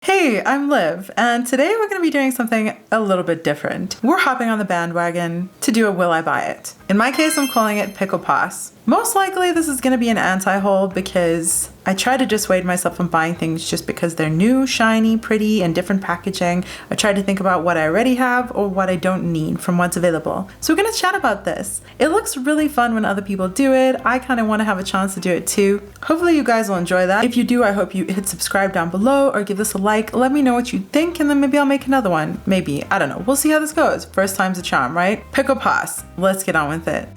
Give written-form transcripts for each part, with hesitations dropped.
Hey, I'm Liv, and today we're going to be doing something a little bit different. We're hopping on the bandwagon to do a Will I Buy It. In my case, I'm calling it Pickle Pass. Most likely this is going to be an anti-haul because I try to dissuade myself from buying things just because they're new, shiny, pretty, and different packaging. I try to think about what I already have or what I don't need from what's available. So we're going to chat about this. It looks really fun when other people do it. I kind of want to have a chance to do it too. Hopefully you guys will enjoy that. If you do, I hope you hit subscribe down below or give this a like. Let me know what you think and then maybe I'll make another one. Maybe. I don't know. We'll see how this goes. First time's a charm, right? Pickle Pass. Let's get on with it.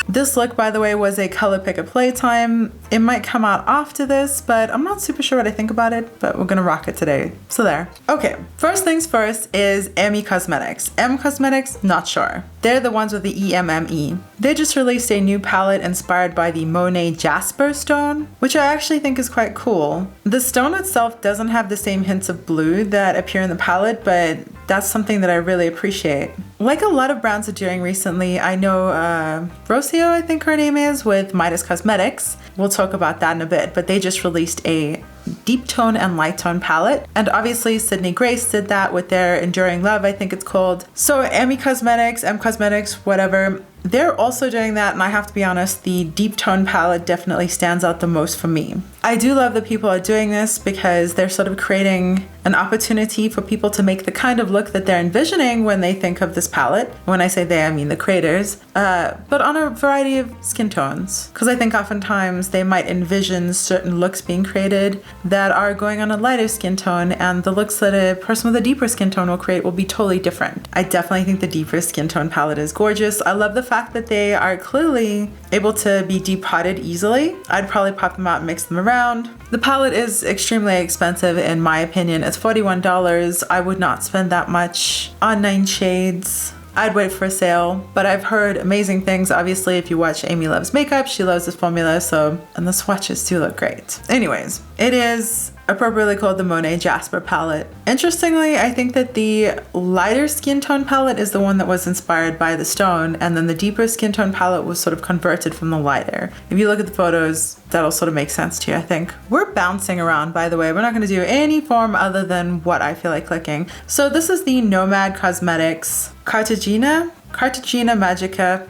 This look, by the way, was a color pick at playtime. It might come out after this, but I'm not super sure what I think about it, but we're gonna rock it today. So there. Okay, first things first is aaand Cosmetics. aaand Cosmetics, not sure. They're the ones with the EMME. They just released a new palette inspired by the Monet Jasper stone, which I actually think is quite cool. The stone itself doesn't have the same hints of blue that appear in the palette, but that's something that I really appreciate. Like a lot of brands are doing recently, I know Rocio, I think her name is, with Midas Cosmetics. We'll talk about that in a bit, but they just released a deep tone and light tone palette. And obviously Sydney Grace did that with their Enduring Love, I think it's called. So aaand Cosmetics, whatever, they're also doing that, and I have to be honest, the deep tone palette definitely stands out the most for me. I do love that people are doing this because they're sort of creating an opportunity for people to make the kind of look that they're envisioning when they think of this palette. When I say they, I mean the creators, but on a variety of skin tones. Because I think oftentimes they might envision certain looks being created that are going on a lighter skin tone, and the looks that a person with a deeper skin tone will create will be totally different. I definitely think the deeper skin tone palette is gorgeous. I love the fact that they are clearly able to be depotted easily. I'd probably pop them out and mix them around. The palette is extremely expensive in my opinion. It's $41. I would not spend that much on 9 shades. I'd wait for a sale, but I've heard amazing things. Obviously, if you watch Amy Loves Makeup, she loves this formula, and the swatches do look great. Anyways, it is appropriately called the Monet Jasper palette. Interestingly, I think that the lighter skin tone palette is the one that was inspired by the stone, and then the deeper skin tone palette was sort of converted from the lighter. If you look at the photos, that'll sort of make sense to you, I think. We're bouncing around, by the way. We're not going to do any form other than what I feel like clicking. So this is the Nomad Cosmetics Cartagena Magica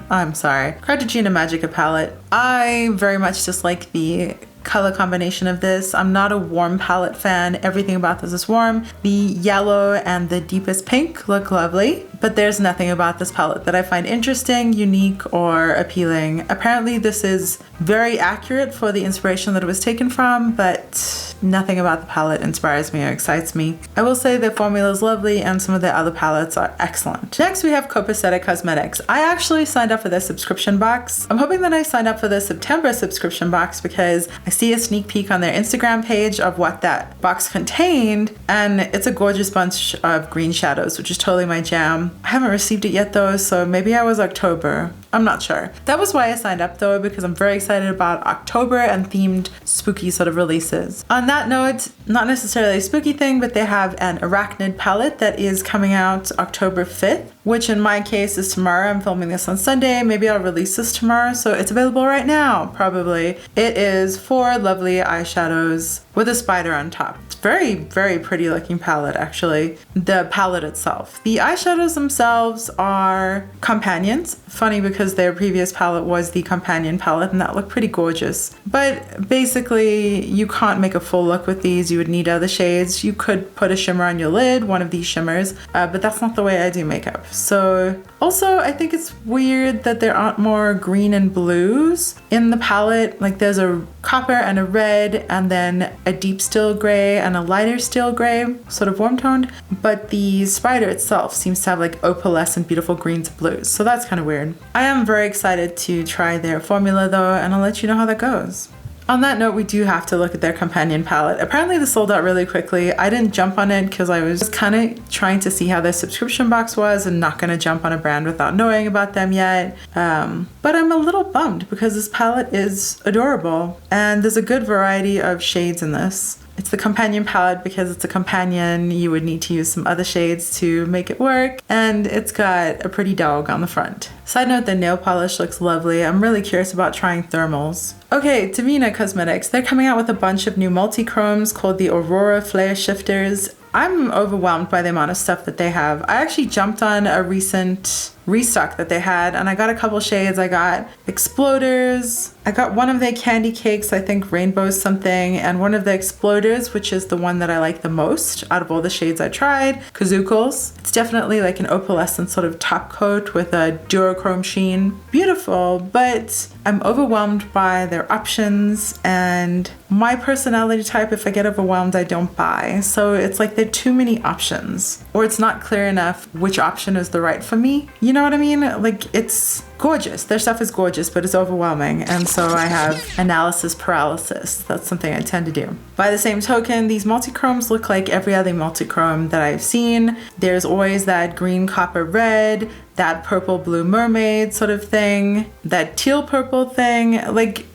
palette. I very much dislike the color combination of this. I'm not a warm palette fan. Everything about this is warm. The yellow and the deepest pink look lovely, but there's nothing about this palette that I find interesting, unique, or appealing. Apparently this is very accurate for the inspiration that it was taken from, but nothing about the palette inspires me or excites me. I will say the formula is lovely and some of the other palettes are excellent. Next we have Copasetic Cosmetics. I actually signed up for their subscription box. I'm hoping that I signed up for the September subscription box because I see a sneak peek on their Instagram page of what that box contained, and it's a gorgeous bunch of green shadows, which is totally my jam. I haven't received it yet though, so maybe I was October. I'm not sure. That was why I signed up though, because I'm very excited about October and themed spooky sort of releases. On that note, not necessarily a spooky thing, but they have an Arachnid palette that is coming out October 5th, which in my case is tomorrow. I'm filming this on Sunday. Maybe I'll release this tomorrow, so it's available right now, probably. It is 4 lovely eyeshadows with a spider on top. It's very, very pretty looking palette actually. The palette itself. The eyeshadows themselves are companions. Funny because their previous palette was the companion palette and that looked pretty gorgeous. But basically you can't make a full look with these. You would need other shades. You could put a shimmer on your lid, one of these shimmers, but that's not the way I do makeup. So also I think it's weird that there aren't more green and blues in the palette. Like there's a copper and a red and then a deep steel gray and a lighter steel gray, sort of warm toned, but the spider itself seems to have like opalescent beautiful greens and blues, so that's kind of weird. I am very excited to try their formula though, and I'll let you know how that goes. On that note, we do have to look at their companion palette. Apparently this sold out really quickly. I didn't jump on it because I was kind of trying to see how their subscription box was and not going to jump on a brand without knowing about them yet. But I'm a little bummed because this palette is adorable and there's a good variety of shades in this. It's the companion palette because it's a companion. You would need to use some other shades to make it work. And it's got a pretty dog on the front. Side note, the nail polish looks lovely. I'm really curious about trying thermals. Okay, Devinah Cosmetics. They're coming out with a bunch of new multi-chromes called the Aurora Flare Shifters. I'm overwhelmed by the amount of stuff that they have. I actually jumped on a recent restock that they had and I got a couple shades. I got Exploders. I got one of their candy cakes, I think Rainbow something, and one of the Exploders, which is the one that I like the most out of all the shades I tried, Kazookles. It's definitely like an opalescent sort of top coat with a duochrome sheen. Beautiful, but I'm overwhelmed by their options, and my personality type, if I get overwhelmed, I don't buy. So it's like there are too many options, or it's not clear enough which option is the right for me. You know what I mean? Like, it's gorgeous. Their stuff is gorgeous, but it's overwhelming. And so I have analysis paralysis. That's something I tend to do. By the same token, these multichromes look like every other multichrome that I've seen. There's always that green, copper, red, that purple, blue mermaid sort of thing, that teal purple thing. Like,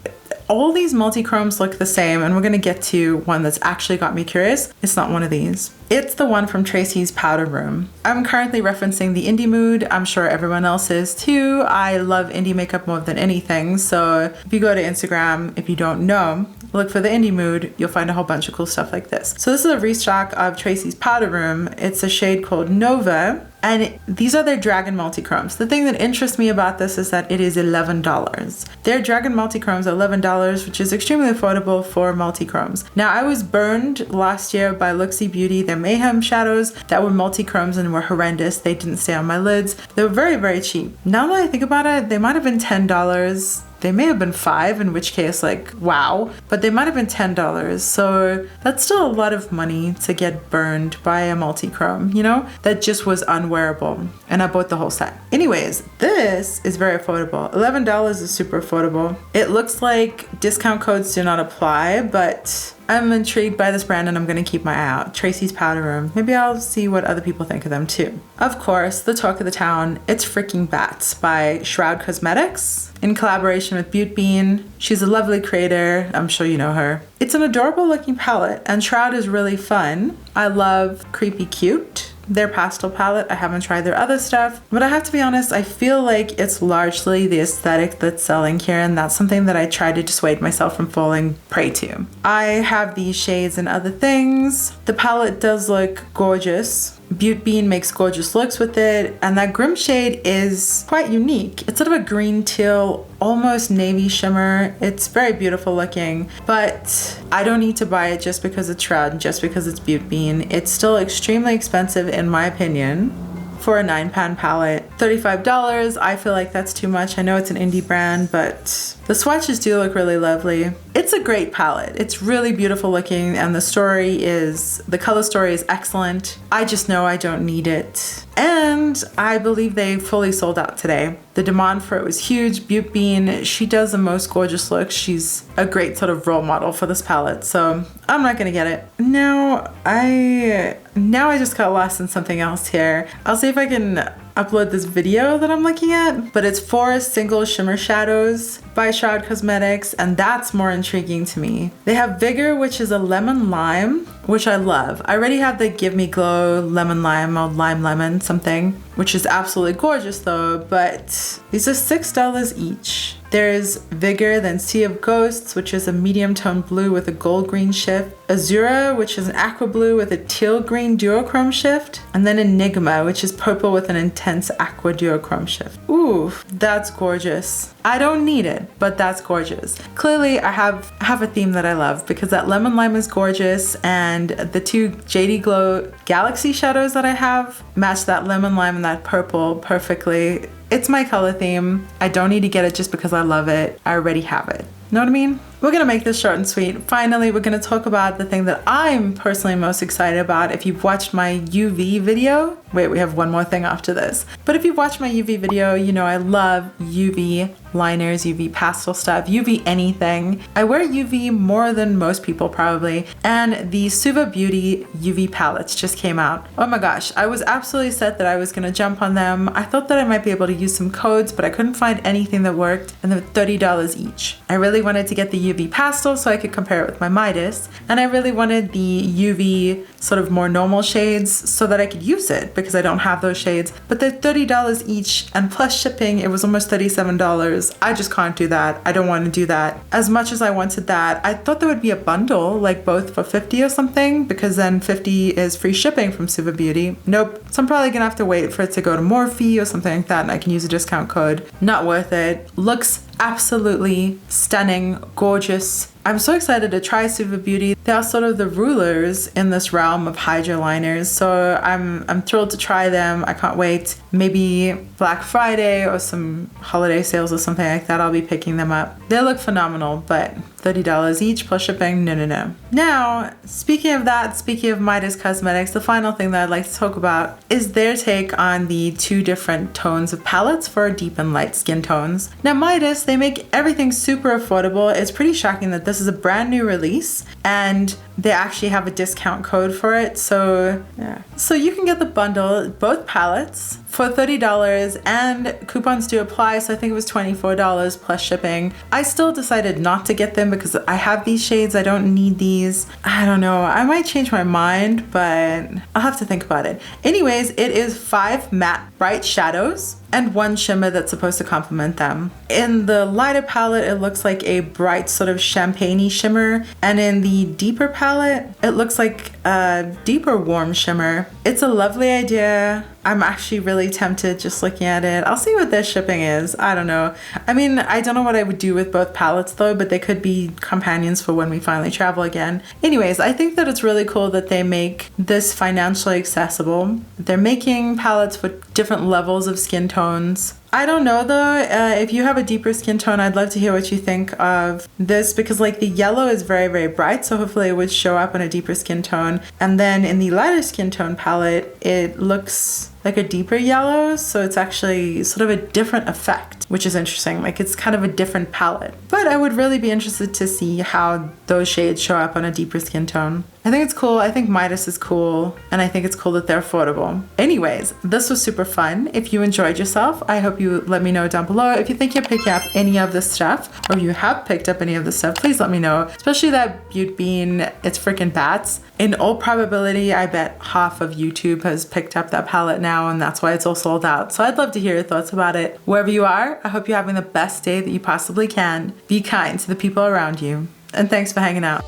all these multichromes look the same, and we're gonna get to one that's actually got me curious. It's not one of these. It's the one from Tracy's Powder Room. I'm currently referencing the indie mood. I'm sure everyone else is too. I love indie makeup more than anything. So if you go to Instagram, if you don't know, look for the indie mood, you'll find a whole bunch of cool stuff like this. So this is a restock of Tracy's Powder Room. It's a shade called Nova. And these are their Dragon Multichromes. The thing that interests me about this is that it is $11. Their Dragon Multichromes are $11, which is extremely affordable for multichromes. Now, I was burned last year by Luxie Beauty, their Mayhem shadows that were multichromes and were horrendous. They didn't stay on my lids. They were very, very cheap. Now that I think about it, they might have been $10. They may have been $5, in which case, like, wow, but they might have been $10. So that's still a lot of money to get burned by a multichrome, you know, that just was unwearable. And I bought the whole set. Anyways, this is very affordable. $11 is super affordable. It looks like discount codes do not apply, but I'm intrigued by this brand and I'm gonna keep my eye out. Tracy's Powder Room. Maybe I'll see what other people think of them too. Of course, the talk of the town, it's Freakin Bats by Shroud Cosmetics in collaboration with Beauty Bean. She's a lovely creator. I'm sure you know her. It's an adorable looking palette and Shroud is really fun. I love Creepy Cute, their pastel palette. I haven't tried their other stuff, but I have to be honest, I feel like it's largely the aesthetic that's selling here, and that's something that I try to dissuade myself from falling prey to. I have these shades and other things. The palette does look gorgeous. Beauty Bean makes gorgeous looks with it, and that Grim shade is quite unique. It's sort of a green teal, almost navy shimmer. It's very beautiful looking, but I don't need to buy it just because it's Shroud, just because it's Beauty Bean. It's still extremely expensive in my opinion for a 9-pan palette. $35, I feel like that's too much. I know it's an indie brand, but the swatches do look really lovely. It's a great palette. It's really beautiful looking, and the color story is excellent. I just know I don't need it. And I believe they fully sold out today. The demand for it was huge. Beauty Bean, she does the most gorgeous looks. She's a great sort of role model for this palette, so I'm not gonna get it. Now I just got lost in something else here. I'll see if I can upload this video that I'm looking at, but it's 4 single shimmer shadows by Shroud Cosmetics, and that's more intriguing to me. They have Vigor, which is a lemon lime, which I love. I already have the Give Me Glow lemon lime or lime lemon something, which is absolutely gorgeous though, but these are $6 each. There's Vigor, then Sea of Ghosts, which is a medium tone blue with a gold green shift. Azura, which is an aqua blue with a teal green duochrome shift. And then Enigma, which is purple with an intense aqua duochrome shift. Ooh, that's gorgeous. I don't need it, but that's gorgeous. Clearly, I have a theme that I love because that lemon lime is gorgeous, and the 2 JD Glow Galaxy shadows that I have match that lemon lime and that purple perfectly. It's my color theme. I don't need to get it just because I love it. I already have it. Know what I mean? We're gonna make this short and sweet. Finally, we're gonna talk about the thing that I'm personally most excited about. If you've watched my UV video, wait, we have one more thing after this. But if you've watched my UV video, you know I love UV liners, UV pastel stuff, UV anything. I wear UV more than most people probably, and the SUVA Beauty UV palettes just came out. Oh my gosh, I was absolutely set that I was gonna jump on them. I thought that I might be able to use some codes, but I couldn't find anything that worked, and they're $30 each. I really wanted to get the UV pastel so I could compare it with my Midas, and I really wanted the UV sort of more normal shades so that I could use it because I don't have those shades, but they're $30 each, and plus shipping, it was almost $37. I just can't do that. I don't want to do that. As much as I wanted that, I thought there would be a bundle, like both for $50 or something, because then $50 is free shipping from SUVA Beauty. Nope. So I'm probably gonna have to wait for it to go to Morphe or something like that, and I can use a discount code. Not worth it. Looks absolutely stunning, gorgeous. I'm so excited to try SUVA Beauty. They are sort of the rulers in this realm of hydro liners, so I'm thrilled to try them. I can't wait. Maybe Black Friday or some holiday sales or something like that, I'll be picking them up. They look phenomenal, but $30 each plus shipping, no. Now, speaking of that, speaking of Midas Cosmetics, the final thing that I'd like to talk about is their take on the two different tones of palettes for deep and light skin tones. Now, Midas, they make everything super affordable. It's pretty shocking that this is a brand new release and they actually have a discount code for it. So yeah. So you can get the bundle, both palettes, for $30, and coupons do apply, so I think it was $24 plus shipping. I still decided not to get them because I have these shades. I don't need these. I don't know. I might change my mind, but I'll have to think about it. Anyways, it is 5 matte bright shadows and 1 shimmer that's supposed to complement them. In the lighter palette, it looks like a bright sort of champagne-y shimmer, and in the deeper palette, it looks like a deeper warm shimmer. It's a lovely idea. I'm actually really tempted just looking at it. I'll see what their shipping is. I don't know. I mean, I don't know what I would do with both palettes though, but they could be companions for when we finally travel again. Anyways, I think that it's really cool that they make this financially accessible. They're making palettes for different levels of skin tones. I don't know though, if you have a deeper skin tone, I'd love to hear what you think of this, because like the yellow is very, very bright, so hopefully it would show up on a deeper skin tone. And then in the lighter skin tone palette, it looks like a deeper yellow, so it's actually sort of a different effect, which is interesting. Like it's kind of a different palette. But I would really be interested to see how those shades show up on a deeper skin tone. I think it's cool. I think Midas is cool, and I think it's cool that they're affordable. Anyways, this was super fun. If you enjoyed yourself, I hope you let me know down below. If you think you're picking up any of this stuff, or you have picked up any of this stuff, please let me know. Especially that Butte Bean, it's freaking bats. In all probability, I bet half of YouTube has picked up that palette now, and that's why it's all sold out. So I'd love to hear your thoughts about it. Wherever you are, I hope you're having the best day that you possibly can. Be kind to the people around you. And thanks for hanging out.